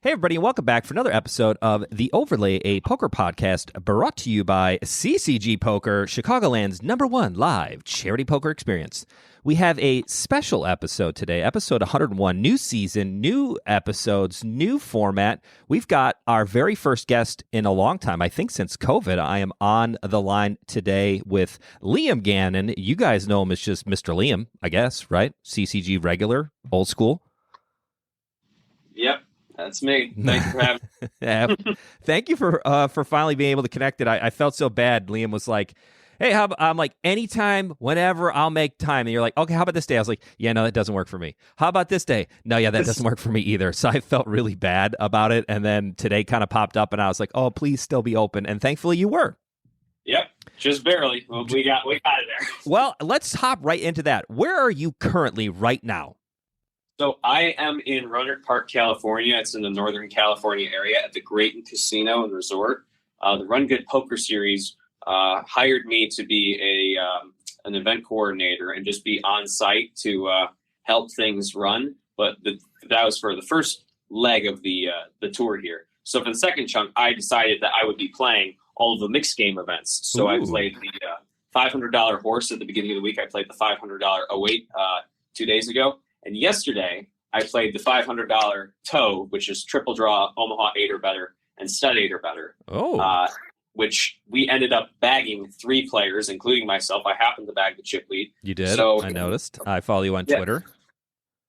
Hey, everybody, and welcome back for another episode of The Overlay, a poker podcast brought to you by CCG Poker, Chicagoland's #1 live charity poker experience. We have a special episode today, episode 101, new season, new episodes, new format. We've got our very first guest in a long time, I think since COVID. I am on the line today with Liam Gannon. You guys know him as just Mr. Liam, I guess, right? CCG regular, old school. Yep. That's me. Thank you for having me. Yeah, thank you for finally being able to connect it. I felt so bad. Liam was like, hey, I'm like, anytime, whenever, I'll make time. And you're like, okay, how about this day? I was like, yeah, no, that doesn't work for me. How about this day? No, yeah, that doesn't work for me either. So I felt really bad about it. And then today kind of popped up and I was like, oh, please still be open. And thankfully you were. Yep. Just barely. Well, we got it there. Well, let's hop right into that. Where are you currently right now? So I am in Roanoke Park, California. It's in the Northern California area at the Grayton Casino and Resort. The RunGood Poker Series hired me to be an event coordinator and just be on site to help things run. But that was for the first leg of the tour here. So for the second chunk, I decided that I would be playing all of the mixed game events. So I played the $500 horse at the beginning of the week. I played the $500 08 2 days ago. And yesterday, I played the $500 toe, which is triple draw, Omaha 8 or better, and stud 8 or better. Which we ended up bagging 3 players, including myself. I happened to bag the chip lead. You did? So, I noticed. I follow you on Twitter.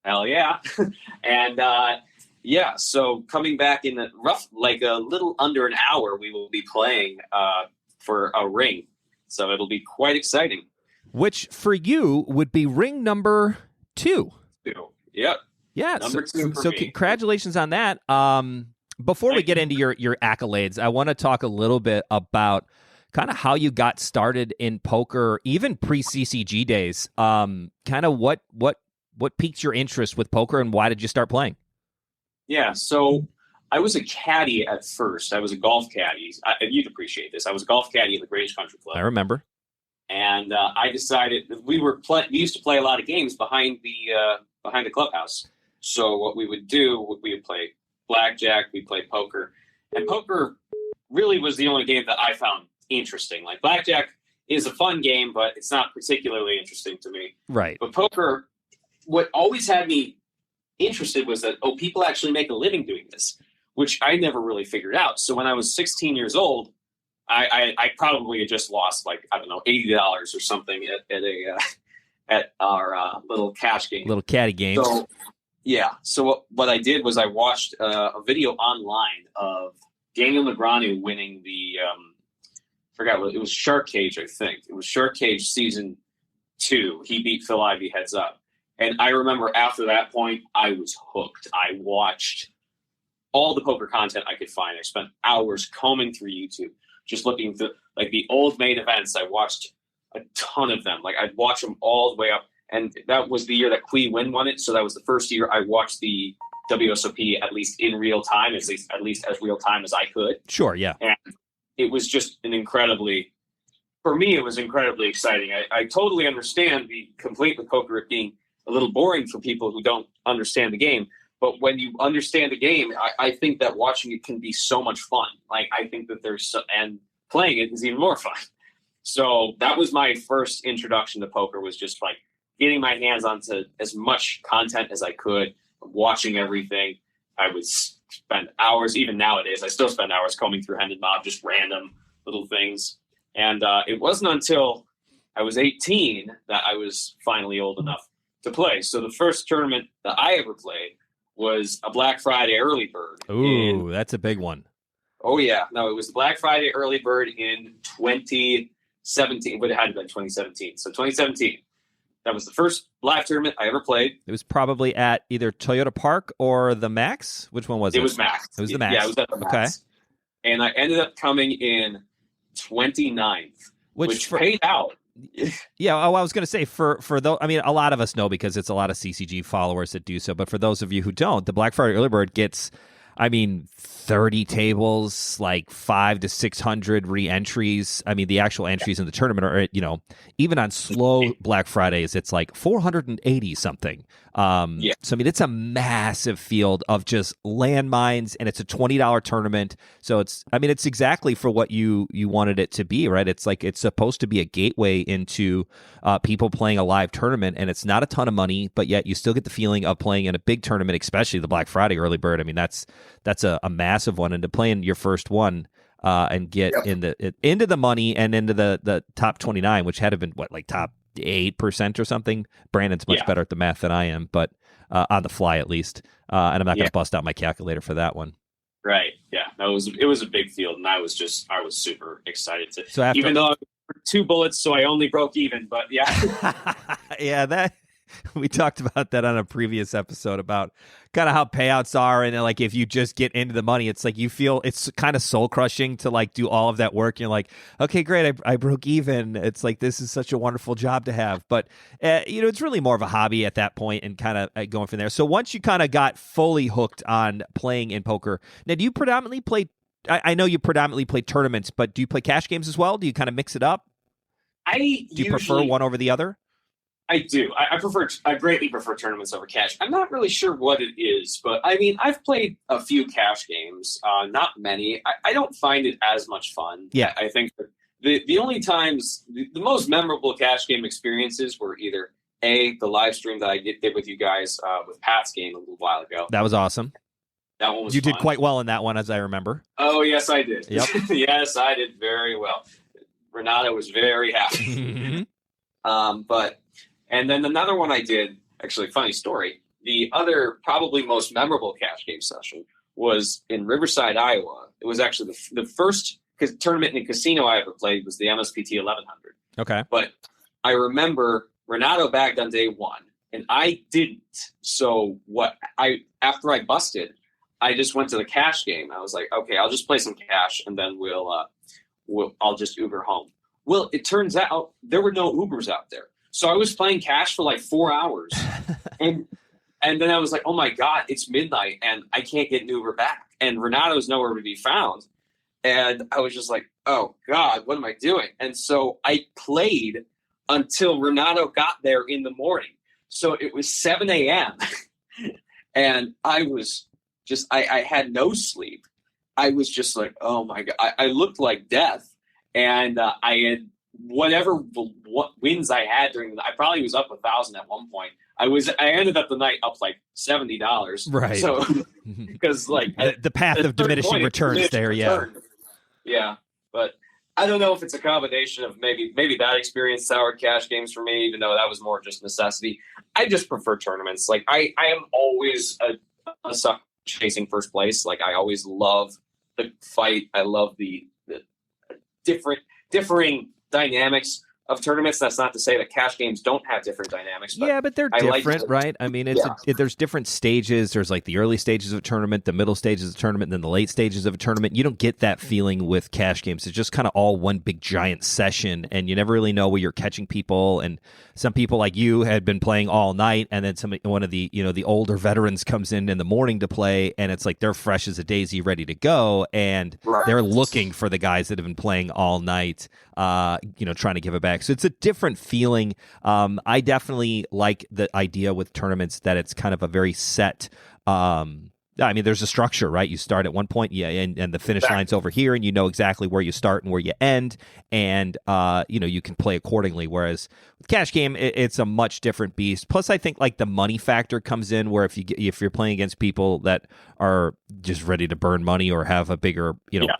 Hell yeah. And so coming back in like a little under an hour, we will be playing for a ring. So it'll be quite exciting. Which for you would be ring number 2. Yep. Yeah. Number 2 so congratulations on that. Before we get into your accolades, I want to talk a little bit about kind of how you got started in poker, even pre-CCG days. Kind of what piqued your interest with poker, and why did you start playing? Yeah. So I was a caddy at first. I was a golf caddy. You'd appreciate this. I was a golf caddy at the British Country Club. I remember. And I decided that we used to play a lot of games behind the clubhouse. So what we would do, we would play blackjack, we play poker, and poker really was the only game that I found interesting. Like blackjack is a fun game, but it's not particularly interesting to me. Right. But poker, what always had me interested was that, people actually make a living doing this, which I never really figured out. So when I was 16 years old, I probably had just lost $80 or something at our little cash game, little caddy game. So yeah. So what I did was I watched a video online of Daniel Negreanu winning the forgot what it was, Shark Cage. I think it was Shark Cage season 2. He beat Phil Ivey heads up, and I remember after that point I was hooked. I watched all the poker content I could find. I spent hours combing through YouTube, just looking through like the old main events. I watched a ton of them. Like I'd watch them all the way up. And that was the year that Qui Win won it. So that was the first year I watched the WSOP at least in real time, at least as real time as I could. Sure, yeah. And it was just for me, it was incredibly exciting. I totally understand the complete with poker it being a little boring for people who don't understand the game. But when you understand the game, I think that watching it can be so much fun. Like I think that and playing it is even more fun. So that was my first introduction to poker, was just like getting my hands onto as much content as I could, watching everything. I would spend hours, even nowadays, I still spend hours combing through Hendon Mob, just random little things. And it wasn't until I was 18 that I was finally old enough to play. So the first tournament that I ever played was a Black Friday early bird. Ooh, that's a big one. Oh, yeah. No, it was the Black Friday early bird in 2017, but it had to been 2017. So 2017. That was the first live tournament I ever played. It was probably at either Toyota Park or the Max. Which one was it? It was Max. It was the Max. Yeah, it was at the Max. Okay. And I ended up coming in 29th, which paid out. Yeah, I was going to say for those, I mean, a lot of us know because it's a lot of CCG followers that do so. But for those of you who don't, the Black Friday Early Bird gets, 30 tables, like 500 to 600 re-entries. I mean, the actual entries in the tournament are, even on slow Black Fridays, it's like 480 something. Yeah. So I mean, it's a massive field of just landmines, and it's a $20 tournament. So it's exactly for what you wanted it to be, right? It's like it's supposed to be a gateway into people playing a live tournament, and it's not a ton of money, but yet you still get the feeling of playing in a big tournament, especially the Black Friday early bird. I mean, that's a massive one, and to play in your first one and get into the money and into the top 29, which had to been like top 8% or something. Brandon's much better at the math than I am, but on the fly at least. And I'm not going to bust out my calculator for that one. Right. Yeah. It was a big field, and I was super excited to. So after, even though I 2 bullets, so I only broke even. But yeah, yeah, that we talked about that on a previous episode about kind of how payouts are, and like if you just get into the money, it's like you feel it's kind of soul crushing to like do all of that work. You're like, okay, great, I broke even. It's like this is such a wonderful job to have, but it's really more of a hobby at that point, and kind of going from there. So once you kind of got fully hooked on playing in poker, now do you predominantly play? I know you predominantly play tournaments, but do you play cash games as well? Do you kind of mix it up? Do you prefer one over the other? I do. I greatly prefer tournaments over cash. I'm not really sure what it is, but I mean, I've played a few cash games, not many. I don't find it as much fun. Yeah. I think the only times, the most memorable cash game experiences were either the live stream that I did with you guys with Pat's game a little while ago. That was awesome. That one was You fun. did quite well in that one, as I remember. Oh, yes, I did. Yep. Yes, I did very well. Renato was very happy. And then another one I did, actually, funny story. The other probably most memorable cash game session was in Riverside, Iowa. It was actually the first tournament in a casino I ever played was the MSPT 1100. Okay. But I remember Renato bagged on day one, and I didn't. So after I busted, I just went to the cash game. I was like, okay, I'll just play some cash, and then I'll just Uber home. Well, it turns out there were no Ubers out there. So I was playing cash for like 4 hours. and then I was like, oh my God, it's midnight and I can't get an Uber back. And Renato's nowhere to be found. And I was just like, oh God, what am I doing? And so I played until Renato got there in the morning. So it was 7 a.m. and I was just, I had no sleep. I was just like, oh my God, I looked like death. And I had whatever wins I had during the night. I probably was up 1,000 at one point. I ended up the night up like $70. Right. So because like the path of diminishing returns there. Yeah. Yeah. But I don't know if it's a combination of maybe that experience soured cash games for me, even though that was more just necessity. I just prefer tournaments. Like I am always a sucker chasing first place. Like I always love the fight. I love the differing dynamics of tournaments. That's not to say that cash games don't have different dynamics. But but they're different, right? I mean, there's different stages. There's like the early stages of a tournament, the middle stages of a tournament, and then the late stages of a tournament. You don't get that feeling with cash games. It's just kind of all one big giant session, and you never really know where you're catching people. And some people like you had been playing all night, and then one of the the older veterans comes in the morning to play, and it's like they're fresh as a daisy, ready to go, and they're looking for the guys that have been playing all night, trying to give it back. So it's a different feeling. I definitely like the idea with tournaments that it's kind of a very set. I mean, there's a structure, right? You start at one point, and the finish line's over here, and you know exactly where you start and where you end, and you can play accordingly. Whereas with cash game, it's a much different beast. Plus, I think like the money factor comes in, where if you're playing against people that are just ready to burn money or have a bigger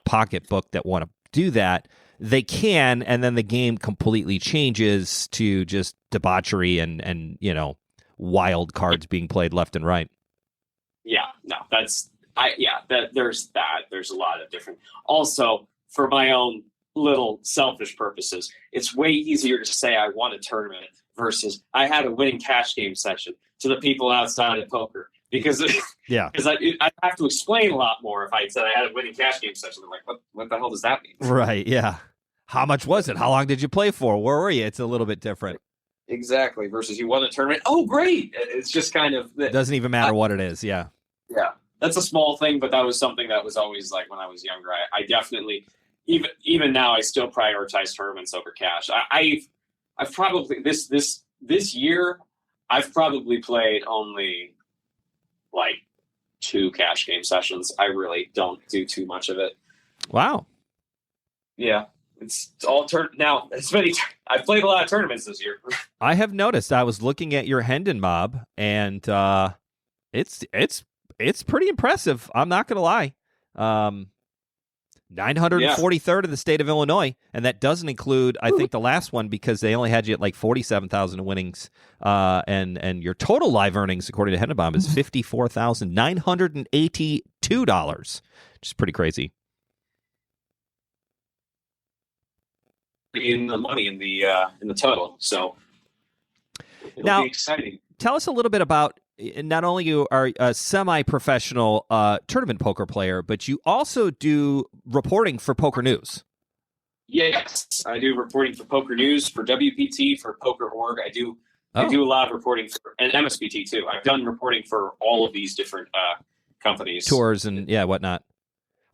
pocketbook that want to do that, they can, and then the game completely changes to just debauchery and wild cards being played left and right. Yeah, no, there's that. There's a lot of different. Also, for my own little selfish purposes, it's way easier to say I won a tournament versus I had a winning cash game session to the people outside of poker. Because I have to explain a lot more if I said I had a winning cash game session. They're like, what the hell does that mean? Right, yeah. How much was it? How long did you play for? Where were you? It's a little bit different. Exactly. Versus you won a tournament. Oh, great. It's just kind of... It doesn't even matter what it is, yeah. Yeah. That's a small thing, but that was something that was always like when I was younger. I definitely, even now, I still prioritize tournaments over cash. I've probably, this year, I've probably played only like 2 cash game sessions. I really don't do too much of it. Wow. Yeah, it's all now. I've played a lot of tournaments this year. I have noticed. I was looking at your Hendon mob, and it's pretty impressive. I'm not gonna lie. 943rd in the state of Illinois, and that doesn't include, I think, the last one because they only had you at like 47,000 winnings. And your total live earnings, according to Hendon Mob, is $54,982, which is pretty crazy. In the money in the total, so it'll be exciting. Tell us a little bit about, not only you are a semi-professional tournament poker player, but you also do reporting for Poker News. Yes, I do reporting for Poker News, for WPT, for Poker.org. I do a lot of reporting and MSPT too. I've done reporting for all of these different companies, tours, and whatnot.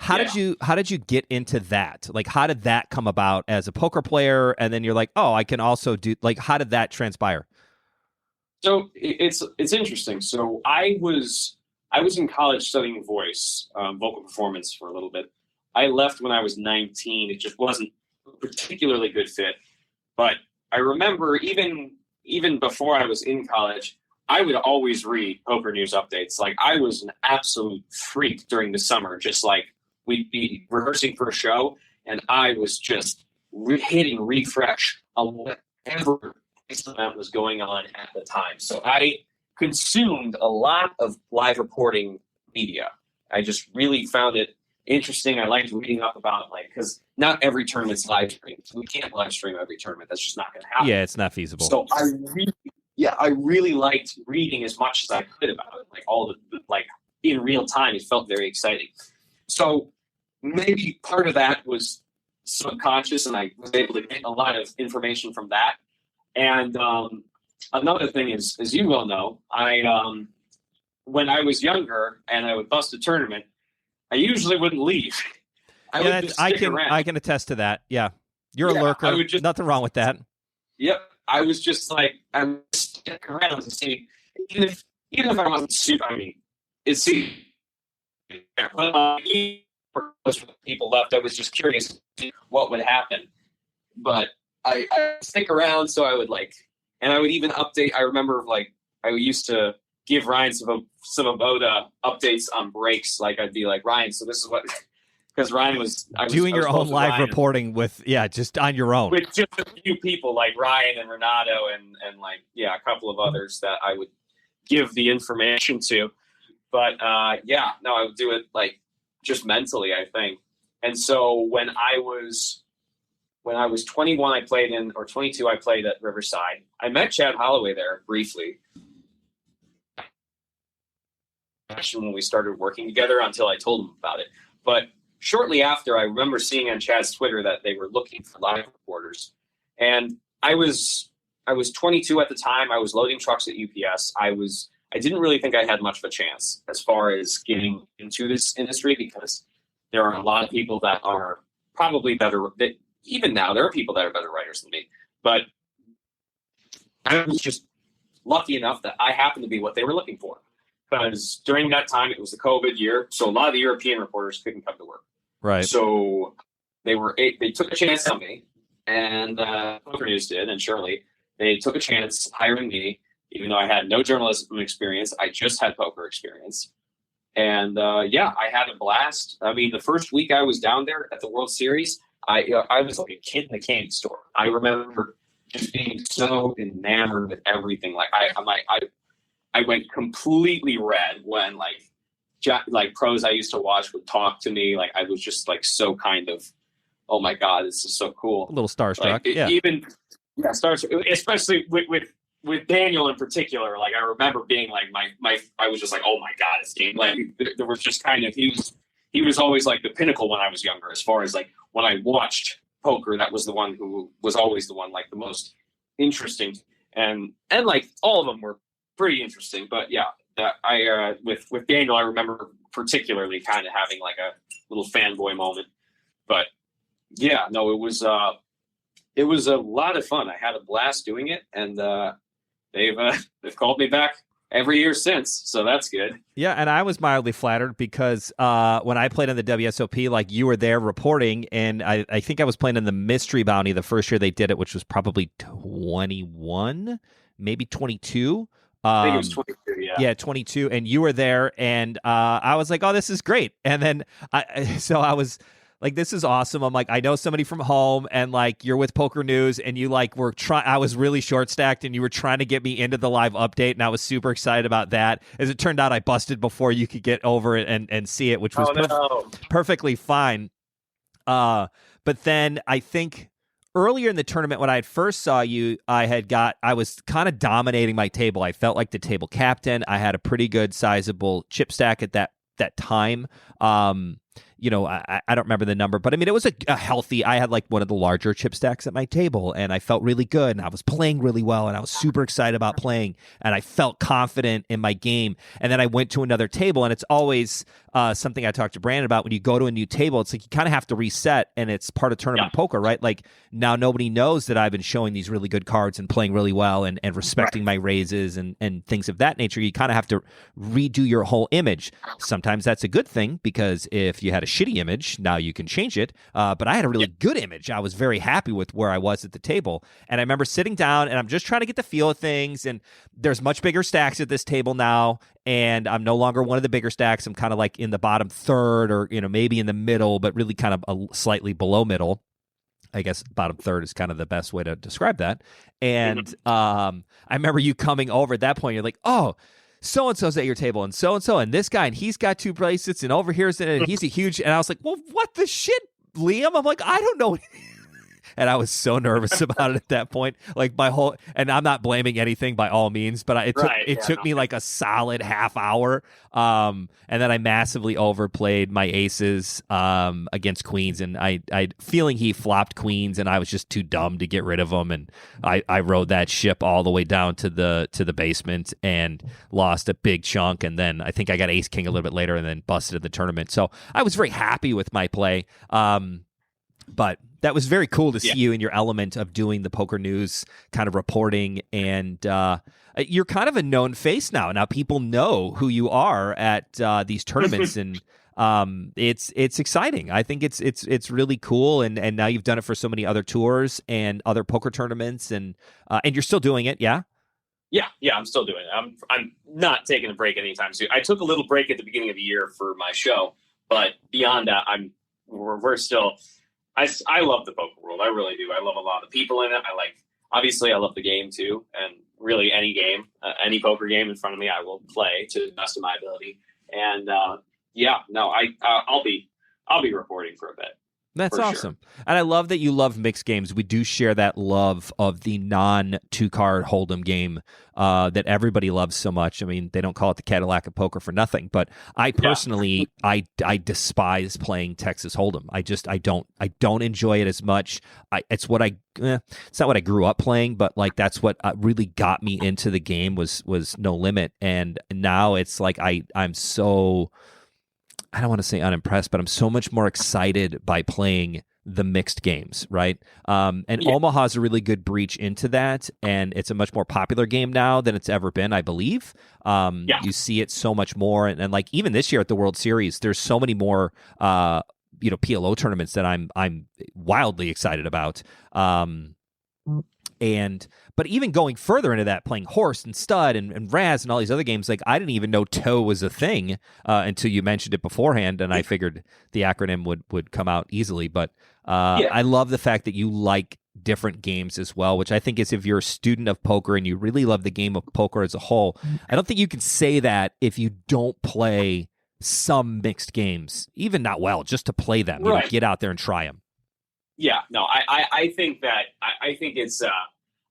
How did you get into that? Like, how did that come about as a poker player? And then you're like, oh, I can also do, like, how did that transpire? So it's interesting. So I was in college studying voice, vocal performance for a little bit. I left when I was 19. It just wasn't a particularly good fit. But I remember even before I was in college, I would always read Poker News updates. Like, I was an absolute freak during the summer, just like, we'd be rehearsing for a show, and I was just hitting refresh on whatever event was going on at the time. So I consumed a lot of live reporting media. I just really found it interesting. I liked reading up about, because not every tournament's live streamed. We can't live stream every tournament. That's just not going to happen. Yeah, it's not feasible. So I really liked reading as much as I could about it. Like, all the in real time, it felt very exciting. So maybe part of that was subconscious, and I was able to get a lot of information from that. And another thing is, as you well know, when I was younger and I would bust a tournament, I usually wouldn't leave. I would just stick around. I can attest to that. Yeah, you're a lurker. Nothing wrong with that. Yep, I was just like, I'm stick around to see, even if I wasn't super. I mean, it's people left. I was just curious to see what would happen, but I stick around. So I would and I would even update. I remember I used to give Ryan some Aboda updates on breaks. Like, I'd be like, Ryan, so this is what, because Ryan was doing your own live reporting with just on your own with just a few people like Ryan and Renato and a couple of others that I would give the information to. But I would do it just mentally, I think. And so when I was 21, I played or 22, I played at Riverside. I met Chad Holloway there briefly when we started working together, until I told him about it. But shortly after, I remember seeing on Chad's Twitter that they were looking for live reporters. And I was 22 at the time. I was loading trucks at UPS. I didn't really think I had much of a chance as far as getting into this industry, because there are a lot of people that are probably better. Even now, there are people that are better writers than me. But I was just lucky enough that I happened to be what they were looking for. Because during that time, it was the COVID year, so a lot of the European reporters couldn't come to work. Right. So they took a chance on me, and Poker News did, and Shirley. They took a chance hiring me, even though I had no journalism experience. I just had poker experience. And I had a blast. I mean, the first week I was down there at the World Series, I was like a kid in a candy store. I remember just being so enamored with everything. I went completely red when pros I used to watch would talk to me. Like, I was just so kind of, oh my God, this is so cool. A little starstruck. Starstruck, especially with Daniel in particular. Like, I remember being I was just like, oh my God, it's Daniel. Like, there was just kind of, he was always the pinnacle when I was younger, as far as when I watched poker, that was the one who was always the one the most interesting. And all of them were pretty interesting, but with Daniel, I remember particularly kind of having a little fanboy moment. But it was a lot of fun. I had a blast doing it, and they've called me back every year since, so that's good. Yeah, and I was mildly flattered because when I played on the WSOP, like you were there reporting, and I think I was playing in the Mystery Bounty the first year they did it, which was probably 21, maybe 22. I think it was 22, yeah. Yeah, 22, and you were there, and I was like, oh, this is great. And then I was like, this is awesome. I'm like, I know somebody from home, and like you're with Poker News, and you like were trying. I was really short stacked, and you were trying to get me into the live update, and I was super excited about that. As it turned out, I busted before you could get over it and see it, which was perfectly fine. But then I think earlier in the tournament when I had first saw you, I was kind of dominating my table. I felt like the table captain. I had a pretty good sizable chip stack at that time. I don't remember the number, but I mean, it was a healthy, I had like one of the larger chip stacks at my table, and I felt really good, and I was playing really well, and I was super excited about playing, and I felt confident in my game. And then I went to another table, and it's always something I talked to Brandon about. When you go to a new table, it's like you kind of have to reset, and it's part of tournament poker, right? Like now nobody knows that I've been showing these really good cards and playing really well and respecting my raises and things of that nature. You kind of have to redo your whole image. Sometimes that's a good thing, because if you had a shitty image, now you can change it. But I had a really good image. I was very happy with where I was at the table. And I remember sitting down, and I'm just trying to get the feel of things. And there's much bigger stacks at this table now. And I'm no longer one of the bigger stacks. I'm kind of like in the bottom third, or, maybe in the middle, but really kind of slightly below middle. I guess bottom third is kind of the best way to describe that. And I remember you coming over at that point. You're like, oh, so-and-so's at your table, and so-and-so, and this guy, and he's got 2 bracelets, and over here's, and he's a huge, and I was like, well, what the shit, Liam? I'm like, I don't know. And I was so nervous about it at that point. Like and I'm not blaming anything by all means, but it took me like a solid half hour. And then I massively overplayed my aces against queens, and I feeling he flopped queens, and I was just too dumb to get rid of them, and I rode that ship all the way down to the basement and lost a big chunk. And then I think I got ace king a little bit later, and then busted in the tournament. So I was very happy with my play. But that was very cool to see you in your element of doing the Poker News kind of reporting, and you're kind of a known face now. Now people know who you are at these tournaments, and it's exciting. I think it's really cool, and now you've done it for so many other tours and other poker tournaments, and you're still doing it, yeah? Yeah, I'm still doing it. I'm not taking a break anytime soon. I took a little break at the beginning of the year for my show, but beyond that, we're still. I love the poker world. I really do. I love a lot of people in it. Obviously I love the game too. And really any game, any poker game in front of me, I will play to the best of my ability. And I'll be reporting for a bit. That's awesome. Sure. And I love that you love mixed games. We do share that love of the non-2-card Hold'em game that everybody loves so much. I mean, they don't call it the Cadillac of poker for nothing, but I personally, I despise playing Texas Hold'em. I don't enjoy it as much. It's not what I grew up playing, but like that's what really got me into the game was No Limit. And now it's like I'm so... I don't want to say unimpressed, but I'm so much more excited by playing the mixed games, right? Omaha's a really good breach into that, and it's a much more popular game now than it's ever been, I believe. You see it so much more, and like even this year at the World Series, there's so many more PLO tournaments that I'm wildly excited about. But even going further into that, playing Horse and Stud and Raz and all these other games, like I didn't even know Toe was a thing until you mentioned it beforehand, and I figured the acronym would come out easily. But I love the fact that you like different games as well, which I think is if you're a student of poker and you really love the game of poker as a whole, I don't think you can say that if you don't play some mixed games, even not well, just to play them, get out there and try them. Yeah, no, I think that I think it's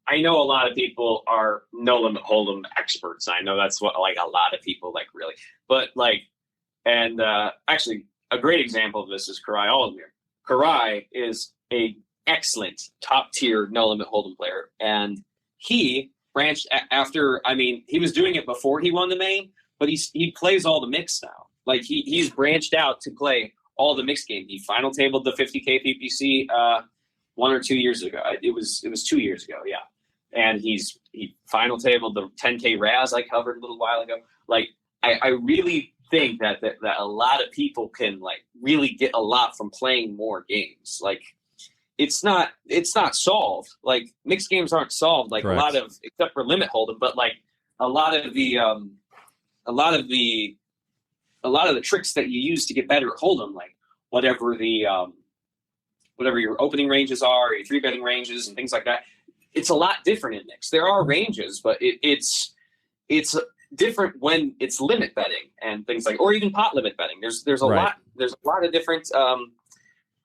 I know a lot of people are No Limit Hold'em experts. I know that's what like a lot of people like really, but like, and actually a great example of this is Karai Olimir. Karai is a excellent top tier No Limit Hold'em player, and he branched after. I mean, he was doing it before he won the main, but he plays all the mix now. Like he's branched out to play all the mixed game. He final tabled the 50K PPC 1 or 2 years ago. It was 2 years ago, yeah. and he final tabled the 10K Raz I covered a little while ago. Like, I really think that a lot of people can like really get a lot from playing more games. Like, it's not solved. Like, mixed games aren't solved. Like, Correct. Except for limit hold'em, but like a lot of the tricks that you use to get better at hold'em, like whatever your opening ranges are, your 3-betting ranges and things like that. It's a lot different in mixed. There are ranges, but it's different when it's limit betting and things like, or even pot limit betting. There's a lot of different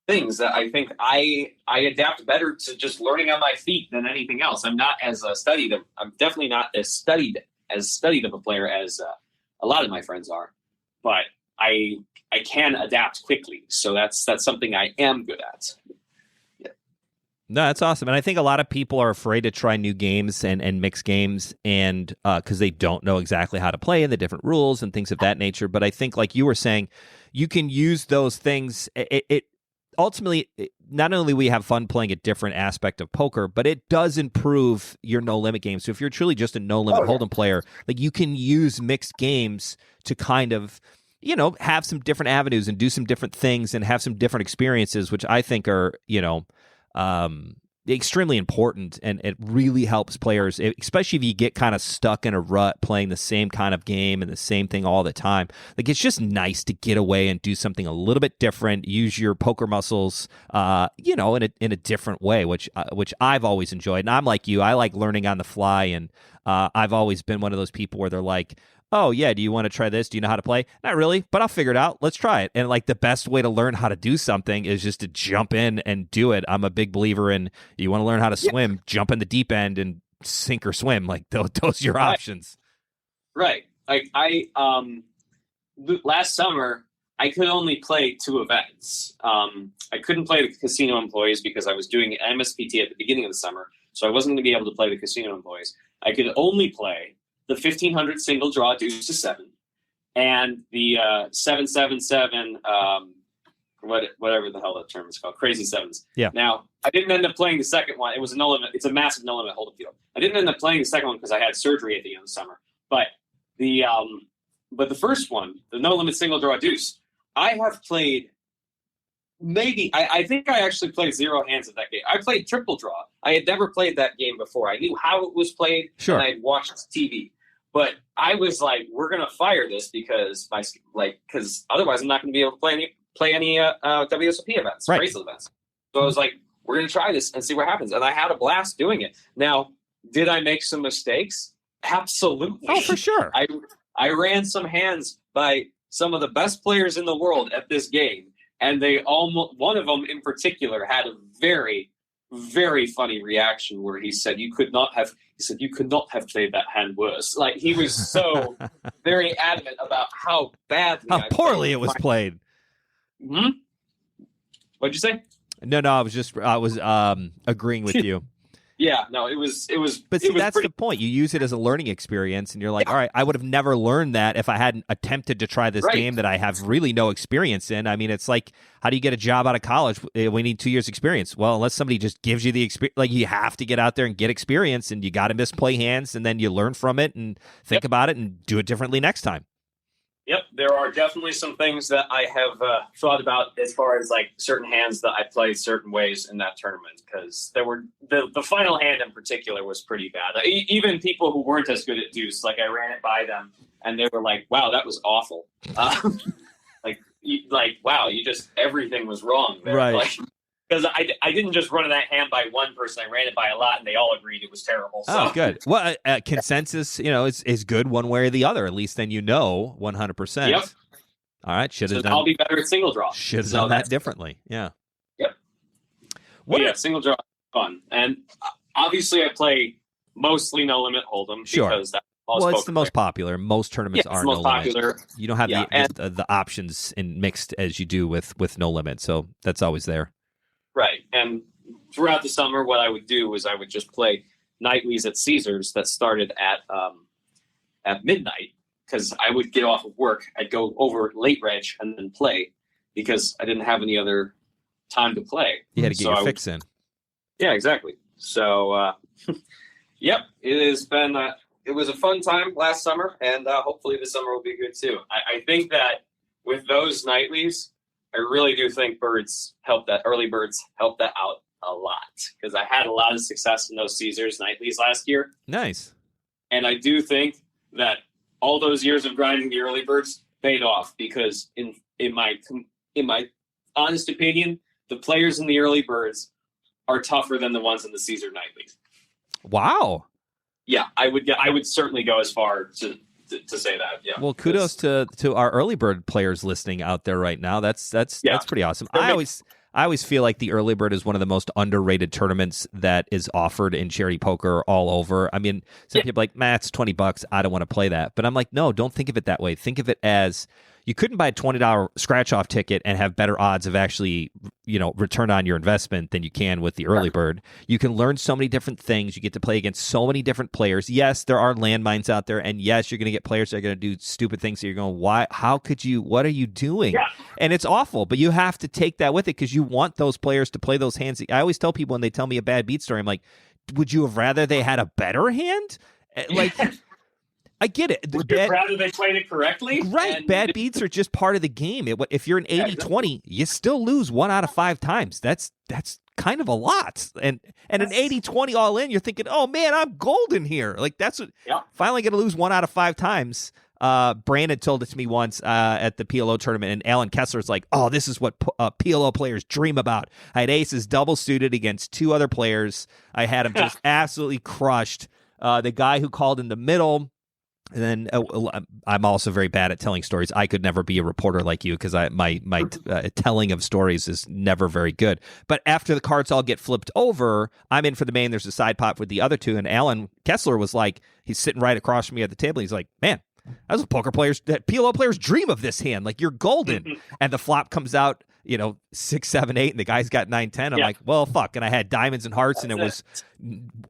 things that I think I adapt better to just learning on my feet than anything else. I'm not as studied. I'm definitely not as studied of a player as a lot of my friends are, but I can adapt quickly. So that's something I am good at. No, that's awesome. And I think a lot of people are afraid to try new games and mixed games, and because they don't know exactly how to play and the different rules and things of that nature. But I think, like you were saying, you can use those things. It ultimately, not only we have fun playing a different aspect of poker, but it does improve your no-limit game. So if you're truly just a no-limit hold'em player, like, you can use mixed games to kind of, have some different avenues and do some different things and have some different experiences, which I think are, extremely important, and it really helps players, especially if you get kind of stuck in a rut playing the same kind of game and the same thing all the time. Like, it's just nice to get away and do something a little bit different, use your poker muscles, in a different way, which I've always enjoyed. And I'm like you, I like learning on the fly, and I've always been one of those people where they're like, oh, yeah, do you want to try this? Do you know how to play? Not really, but I'll figure it out. Let's try it. And like, the best way to learn how to do something is just to jump in and do it. I'm a big believer in, you want to learn how to swim, jump in the deep end and sink or swim. Like, those are your options. Right. Like, last summer, I could only play 2 events. I couldn't play the casino employees because I was doing MSPT at the beginning of the summer, so I wasn't going to be able to play the casino employees. I could only play the 1500 single draw deuce to 7, and the 777 whatever the hell that term is called, crazy sevens. Yeah. Now, I didn't end up playing the second one. It was a no limit. It's a massive no limit hold'em field. I didn't end up playing the second one because I had surgery at the end of the summer. But the first one, the no limit single draw deuce, I have played. Maybe I think I actually played 0 hands of that game. I played triple draw. I had never played that game before. I knew how it was played, sure, and I'd watched TV. But I was like, "We're gonna fire this because otherwise I'm not gonna be able to play any WSOP events, right, bracelet events." So I was like, "We're gonna try this and see what happens." And I had a blast doing it. Now, did I make some mistakes? Absolutely. Oh, for sure. I ran some hands by some of the best players in the world at this game. And one of them in particular had a very, very funny reaction where he said, you could not have played that hand worse. Like, he was so very adamant about how badly, how poorly it was played. Hmm? What'd you say? No, I was agreeing with you. Yeah, no, it was. But see, that's the point. You use it as a learning experience, and you're like, all right, I would have never learned that if I hadn't attempted to try this game that I have really no experience in. I mean, it's like, how do you get a job out of college? We need 2 years experience. Well, unless somebody just gives you the experience, like, you have to get out there and get experience, and you got to misplay hands, and then you learn from it and think about it and do it differently next time. Yep, there are definitely some things that I have thought about as far as like certain hands that I played certain ways in that tournament, because there were the final hand in particular was pretty bad. Even people who weren't as good at deuce, like, I ran it by them and they were like, "Wow, that was awful." Wow, everything was wrong there. Right. Like, because I didn't just run that hand by one person. I ran it by a lot, and they all agreed it was terrible. So. Oh, good. Well, consensus, is good one way or the other. At least then 100%. Yep. All right. I'll be better at single draw. Should have done that differently. Yeah. Yep. Single draw is fun. And obviously I play mostly no limit hold'em. Sure. Because that's it's the most popular. Most tournaments are no limit. You don't have the options in mixed as you do with no limit. So that's always there. Right. And throughout the summer, what I would do was I would just play nightlies at Caesars that started at midnight, because I would get off of work. I'd go over late reg and then play, because I didn't have any other time to play. You had to get your fix in. Yeah, exactly. So, Yep, it has been. It was a fun time last summer, and hopefully this summer will be good too. I think that with those nightlies, I really do think early birds help that out a lot, because I had a lot of success in those Caesars nightlies last year. Nice. And I do think that all those years of grinding the early birds paid off, because in my honest opinion, the players in the early birds are tougher than the ones in the Caesar nightlies. Wow. Yeah, I would certainly go as far to say that. Yeah. Well, kudos to our early bird players listening out there right now. That's pretty awesome. I always feel like the early bird is one of the most underrated tournaments that is offered in charity poker all over. I mean, some people are like, man, it's $20. I don't want to play that. But I'm like, no, don't think of it that way. Think of it as you couldn't buy a $20 scratch-off ticket and have better odds of actually, return on your investment than you can with the early bird. You can learn so many different things. You get to play against so many different players. Yes, there are landmines out there, and yes, you're going to get players that are going to do stupid things. So you're going, why? How could you? What are you doing? Yeah. And it's awful, but you have to take that with it, because you want those players to play those hands. I always tell people when they tell me a bad beat story, I'm like, would you have rather they had a better hand? Like. I get it. Would you rather they played it correctly? Right. Bad beats are just part of the game. If you're an 80-20, you still lose 1 out of 5 times. That's kind of a lot. And an 80-20 all in, you're thinking, oh, man, I'm golden here. Like, that's what finally going to lose 1 out of 5 times. Brandon told it to me once at the PLO tournament, and Alan Kessler's like, oh, this is what PLO players dream about. I had aces double suited against 2 other players. I had him just absolutely crushed. The guy who called in the middle. And then I'm also very bad at telling stories. I could never be a reporter like you, because my telling of stories is never very good. But after the cards all get flipped over, I'm in for the main. There's a side pot with the other 2, and Alan Kessler was like, he's sitting right across from me at the table. He's like, man, that's what PLO players dream of this hand. Like, you're golden. And the flop comes out, 6, 7, 8, and the guy's got 9, 10. I'm like, well, fuck. And I had diamonds and hearts, and it was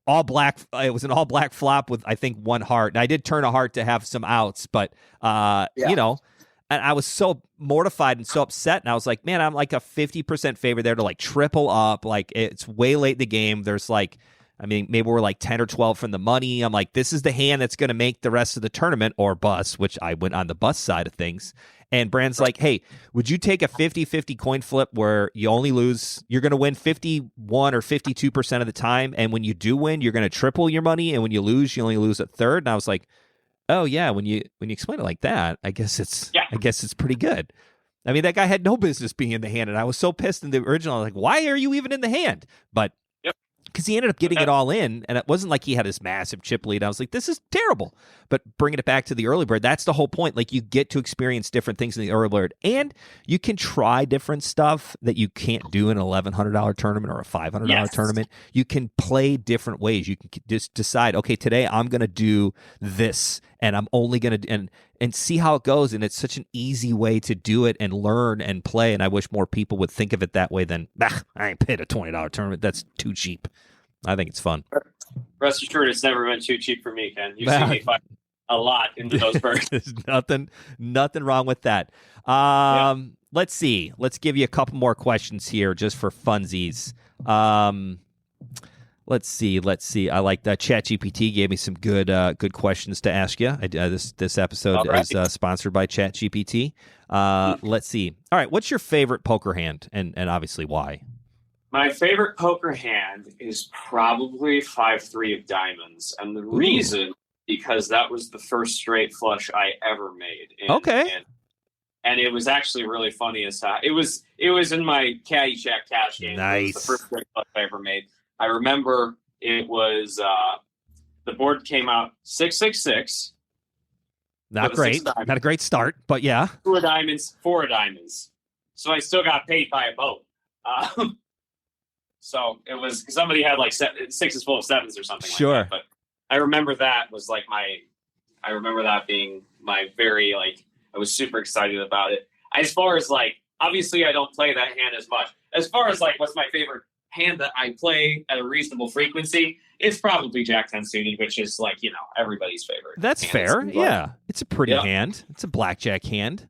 all black. It was an all black flop with, I think, 1 heart. And I did turn a heart to have some outs, but and I was so mortified and so upset. And I was like, man, I'm like a 50% favorite there to like triple up. Like, it's way late in the game. There's like, I mean, maybe we're like 10 or 12 from the money. I'm like, this is the hand that's going to make the rest of the tournament, or bust, which I went on the bust side of things. And Brand's like, hey, would you take a 50-50 coin flip where you only lose, you're going to win 51 or 52% of the time, and when you do win, you're going to triple your money, and when you lose, you only lose a third? And I was like, oh yeah, when you explain it like that, I guess it's pretty good. I mean, that guy had no business being in the hand, and I was so pissed in the original. I was like, why are you even in the hand? But because he ended up getting it all in, and it wasn't like he had this massive chip lead. I was like, this is terrible. But bringing it back to the early bird, that's the whole point. Like, you get to experience different things in the early bird, and you can try different stuff that you can't do in an $1,100 tournament or a $500 tournament. You can play different ways. You can just decide, okay, today I'm going to do this, and I'm only going to and see how it goes. And it's such an easy way to do it and learn and play. And I wish more people would think of it that way than, I ain't paid a $20 tournament. That's too cheap. I think it's fun. Rest assured, it's never been too cheap for me, Ken. You've seen me fight a lot into those birds. There's nothing wrong with that. Let's see. Let's give you a couple more questions here just for funsies. Let's see. I like that. ChatGPT gave me some good questions to ask you. This episode is sponsored by ChatGPT. Let's see. All right. What's your favorite poker hand, and obviously why? My favorite poker hand is probably 5-3 of diamonds, and the reason, because that was the first straight flush I ever made. And it was actually really funny as how it was in my caddy check cash game. Nice. It was the first straight flush I ever made. I remember it was the board came out 6-6-6. Not great. Not a great start, but yeah. 2 of diamonds, 4 of diamonds. So I still got paid by a boat. So it was, somebody had like 6s full of 7s or something. Sure. Like that. But I remember that was like I remember that being my very, like, I was super excited about it. As far as like, obviously I don't play that hand as much. As far as like, what's my favorite hand that I play at a reasonable frequency, it's probably Jack 10 suited, which is like, everybody's favorite. That's fair. Yeah. It's a pretty hand. It's a blackjack hand.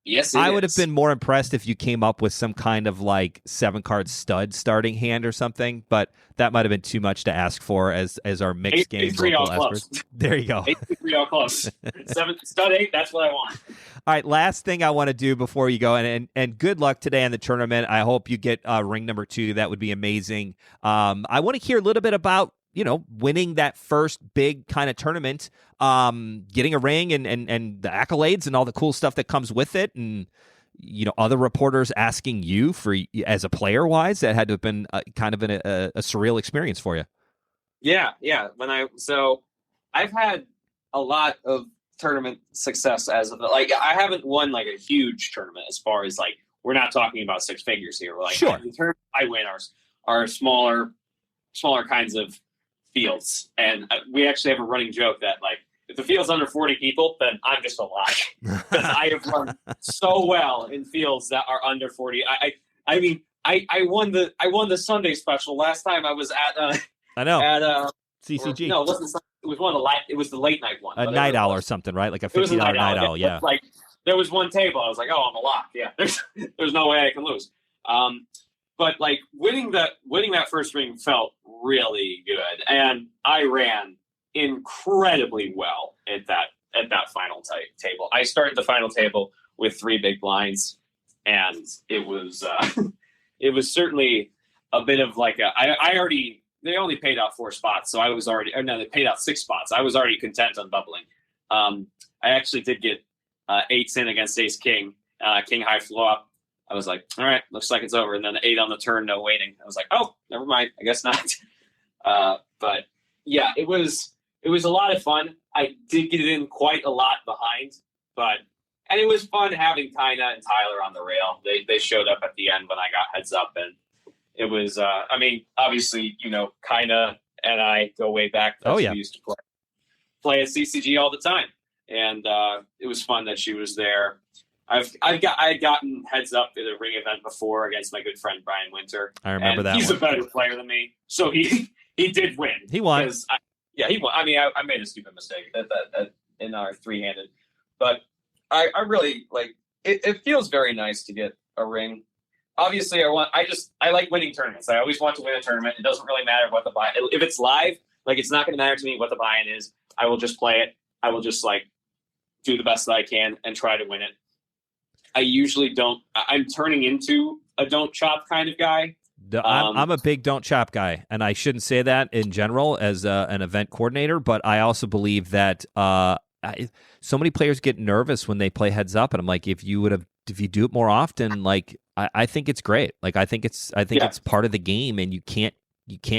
Yes, I would have been more impressed if you came up with some kind of like 7-card stud starting hand or something, but that might have been too much to ask for as our mixed game local experts. There you go. 8-3 all close. 7 stud 8. That's what I want. All right, last thing I want to do before you go, and good luck today in the tournament. I hope you get ring number 2. That would be amazing. I want to hear a little bit about winning that first big kind of tournament, getting a ring and the accolades and all the cool stuff that comes with it. And, other reporters asking you for, as a player wise, that had to have been kind of a surreal experience for you. Yeah. So I've had a lot of tournament success I haven't won like a huge tournament as far as like, we're not talking about 6 figures here. Like sure. The tournament I win are smaller kinds of fields, and we actually have a running joke that like if the field's under 40 people, then I'm just a lie because I have run so well in fields that are under 40. I mean I won the Sunday special last time I was at I know at CCG. No, it wasn't. It was it was the late night one. A night owl or something, right? Like a $50 night owl. Yeah. Like there was one table. I was like, oh, I'm a lock. Yeah. There's no way I can lose. But like winning that first ring felt really good, and I ran incredibly well at that final table. I started the final table with 3 big blinds, and it was certainly a bit of like they only paid out 4 spots, so I was already they paid out 6 spots. I was already content on bubbling. I actually did get 8s in against ace king, king high flop. I was like, all right, looks like it's over. And then the 8 on the turn, no waiting. I was like, oh, never mind. I guess not. But yeah, it was a lot of fun. I did get in quite a lot behind, and it was fun having Tina and Tyler on the rail. They showed up at the end when I got heads up, and it was, obviously, Kina and I go way back. Oh yeah. We used to play at CCG all the time. And it was fun that she was there. I had gotten heads up at a ring event before against my good friend Brian Winter. I remember that. He's a better player than me, so he did win. He won. He won. I mean, I made a stupid mistake that in our 3-handed, but I really like. It feels very nice to get a ring. Obviously, I like winning tournaments. I always want to win a tournament. It doesn't really matter what the buy. If it's live, like it's not going to matter to me what the buy-in is. I will just play it. I will just like do the best that I can and try to win it. I usually don't. I'm turning into a don't chop kind of guy. I'm a big don't chop guy, and I shouldn't say that in general as an event coordinator, but I also believe that so many players get nervous when they play heads up, and I'm like, if you do it more often, like I think it's great. Like I think it's part of the game, and you can't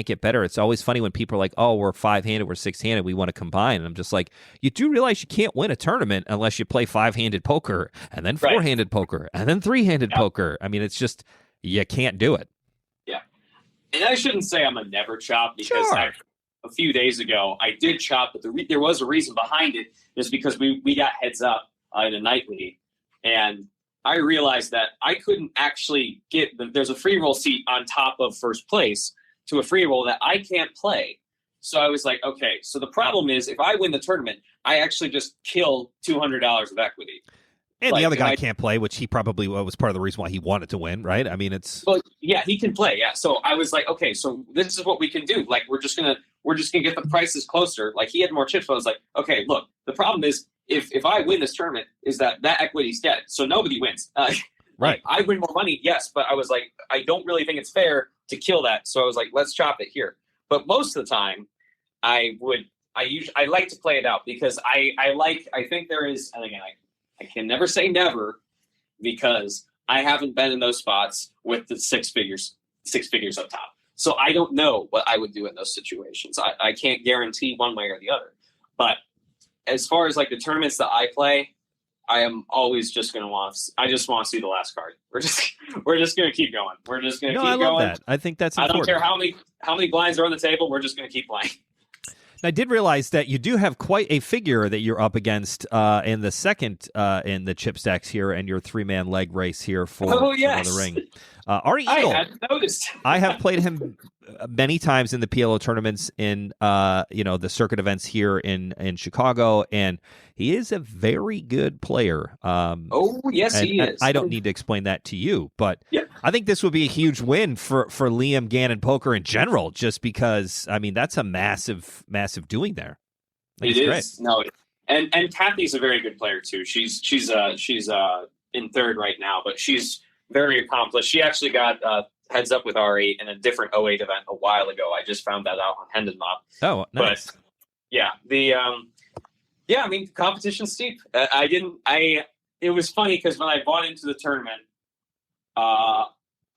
get better. It's always funny when people are like, oh, we're 5-handed, we're 6-handed, we want to combine. And I'm just like, you do realize you can't win a tournament unless you play 5-handed poker and then 4-handed poker and then 3-handed poker. I mean, it's just, you can't do it. Yeah. And I shouldn't say I'm a never chop because a few days ago I did chop, but there was a reason behind it. Is because we got heads up in a nightly, and I realized that I couldn't actually there's a free roll seat on top of first place to a free roll that I can't play. So I was like, okay, so the problem is if I win the tournament, I actually just kill $200 of equity. And the other guy can't play, which he probably was part of the reason why he wanted to win, right? I mean, well, yeah, he can play. Yeah. So I was like, okay, so this is what we can do. Like, we're just going to get the prices closer. Like he had more chips. But I was like, okay, look, the problem is if I win this tournament is that equity's dead. So nobody wins. Right. I win more money. Yes. But I was like, I don't really think it's fair to kill that. So I was like, let's chop it here. But most of the time I like to play it out because I think there is, and again, I can never say never because I haven't been in those spots with the six figures up top. So I don't know what I would do in those situations. I can't guarantee one way or the other. But as far as like the tournaments that I play, I am always just going to I just want to see the last card. We're just going to keep going. We're just going to keep going. I love that. I think that's important. I don't care how many blinds are on the table. We're just going to keep playing. I did realize that you do have quite a figure that you're up against in the second in the chip stacks here and your 3-man leg race here for the ring. Ari Eagle. I hadn't noticed. I have played him many times in the PLO tournaments in the circuit events here in Chicago, and he is a very good player. He is. I don't need to explain that to you, but I think this would be a huge win for Liam Gannon poker in general, just because that's a massive doing there. It is great. No, and Kathy's a very good player too. She's in third right now, but she's very accomplished. She actually got heads up with R8 in a different 08 event a while ago. I just found that out on Hendon Mob. Oh, nice. But the competition's steep. It was funny because when I bought into the tournament, I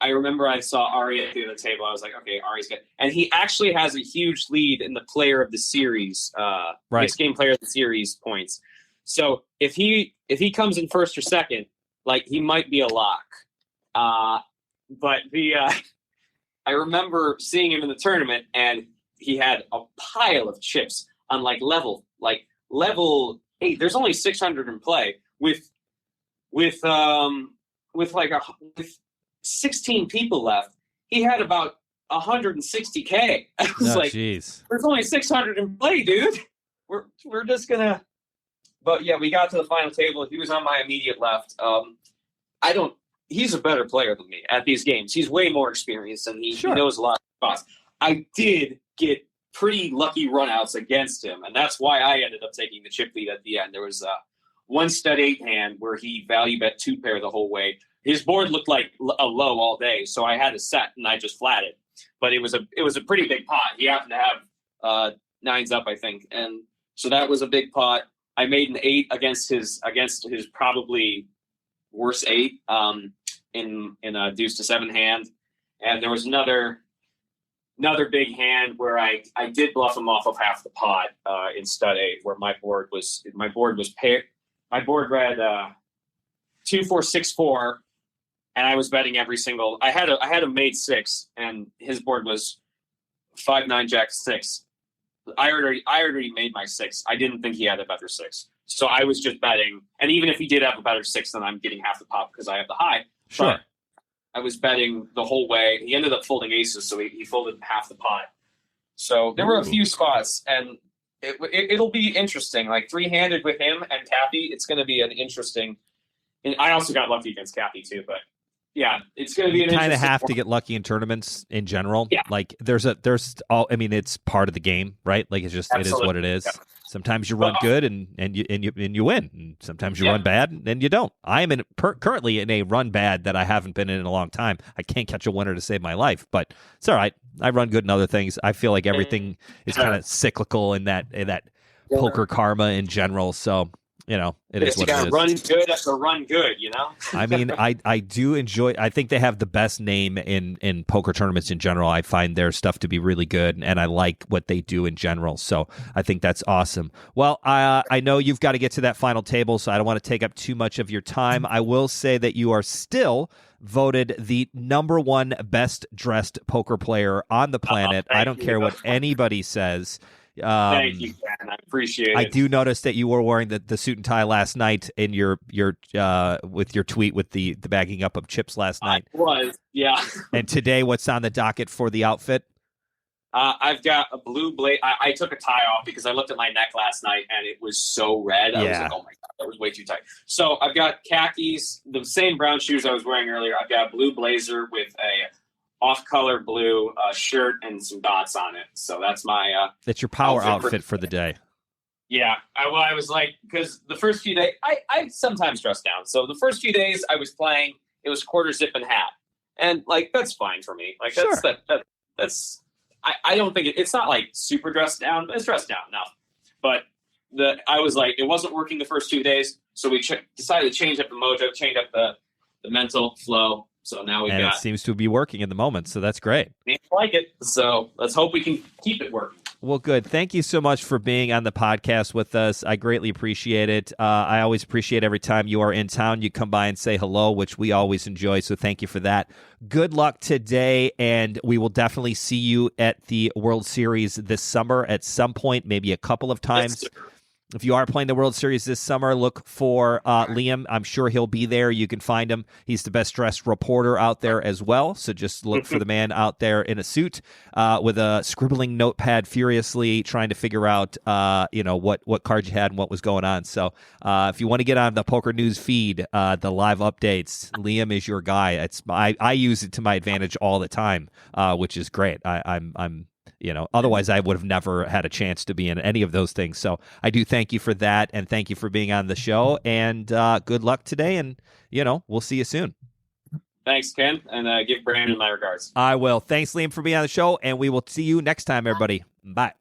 remember I saw Ari at the end of the table. I was like, okay, Ari's good. And he actually has a huge lead in the player of the series, mixed game player of the series points. So if he comes in first or second, like, he might be a lock. But I remember seeing him in the tournament, and he had a pile of chips on level 8. There's only 600 in play with 16 people left. He had about 160K. I was geez. There's only 600 in play, dude. We're just gonna. But yeah, we got to the final table. He was on my immediate left. He's a better player than me at these games. He's way more experienced, and he knows a lot of spots. I did get pretty lucky runouts against him, and that's why I ended up taking the chip lead at the end. There was one stud 8 hand where he value bet 2-pair the whole way. His board looked like a low all day, so I had a set, and I just flatted. But it was a pretty big pot. He happened to have 9s up, I think, and so that was a big pot. I made an 8 against his probably worst 8 in a deuce to 7 hand, and there was another big hand where I did bluff him off of half the pot in stud 8, where my board was paired. My board read 2 4 6 4, and I was betting every single. I had a made 6, and his board was 5 9 jack 6. I already made my 6. I didn't think he had a better 6, so I was just betting. And even if he did have a better 6, then I'm getting half the pot because I have the high. Sure. But I was betting the whole way. He ended up folding aces, so he folded half the pot. So there were a few spots, and it'll be interesting. Like 3-handed with him and Kathy, it's going to be an interesting. And I also got lucky against Kathy too, but yeah, it's going to be. You kind of have to get lucky in tournaments in general. Yeah. Like it's part of the game, right? Like it is what it is. Yeah. Sometimes you run good and you win. And sometimes you run bad and you don't. I am currently in a run bad that I haven't been in a long time. I can't catch a winner to save my life, but it's all right. I run good in other things. I feel like everything is kind of cyclical in that poker karma in general. So it is what it is. You got to run good after run good, I mean, I do enjoy. I think they have the best name in poker tournaments in general. I find their stuff to be really good, and I like what they do in general. So I think that's awesome. Well, I know you've got to get to that final table, so I don't want to take up too much of your time. I will say that you are still voted the #1 best dressed poker player on the planet. I don't care what anybody says. Thank you, Ken. I appreciate it. I do notice that you were wearing the suit and tie last night in your with your tweet with the bagging up of chips last night. I was, yeah. And today, what's on the docket for the outfit? I've got a blue blaze. I took a tie off because I looked at my neck last night and it was so red. I was like, oh my God, that was way too tight. So I've got khakis, the same brown shoes I was wearing earlier. I've got a blue blazer with a off-color blue shirt and some dots on it. So that's my that's your power outfit for the day. Yeah. I was like, because the first few days, I sometimes dress down. So the first few days I was playing, it was quarter zip and hat. And that's fine for me. Like that's that's I don't think it's not like super dressed down, but it's dressed down enough. But I was like, it wasn't working the first 2 days. So we decided to change up the mojo, change up the mental flow. So now it seems to be working in the moment, so that's great. I like it, so let's hope we can keep it working. Well, good. Thank you so much for being on the podcast with us. I greatly appreciate it. I always appreciate every time you are in town, you come by and say hello, which we always enjoy. So thank you for that. Good luck today, and we will definitely see you at the World Series this summer at some point, maybe a couple of times. Yes, if you are playing the World Series this summer, look for Liam. I'm sure he'll be there. You can find him. He's the best dressed reporter out there as well. So just look for the man out there in a suit with a scribbling notepad furiously trying to figure out, what cards you had and what was going on. So if you want to get on the Poker News feed, the live updates, Liam is your guy. I use it to my advantage all the time, which is great. I'm otherwise I would have never had a chance to be in any of those things. So I do thank you for that, and thank you for being on the show, and good luck today, and, we'll see you soon. Thanks, Ken, and give Brandon my regards. I will. Thanks, Liam, for being on the show, and we will see you next time, everybody. Bye.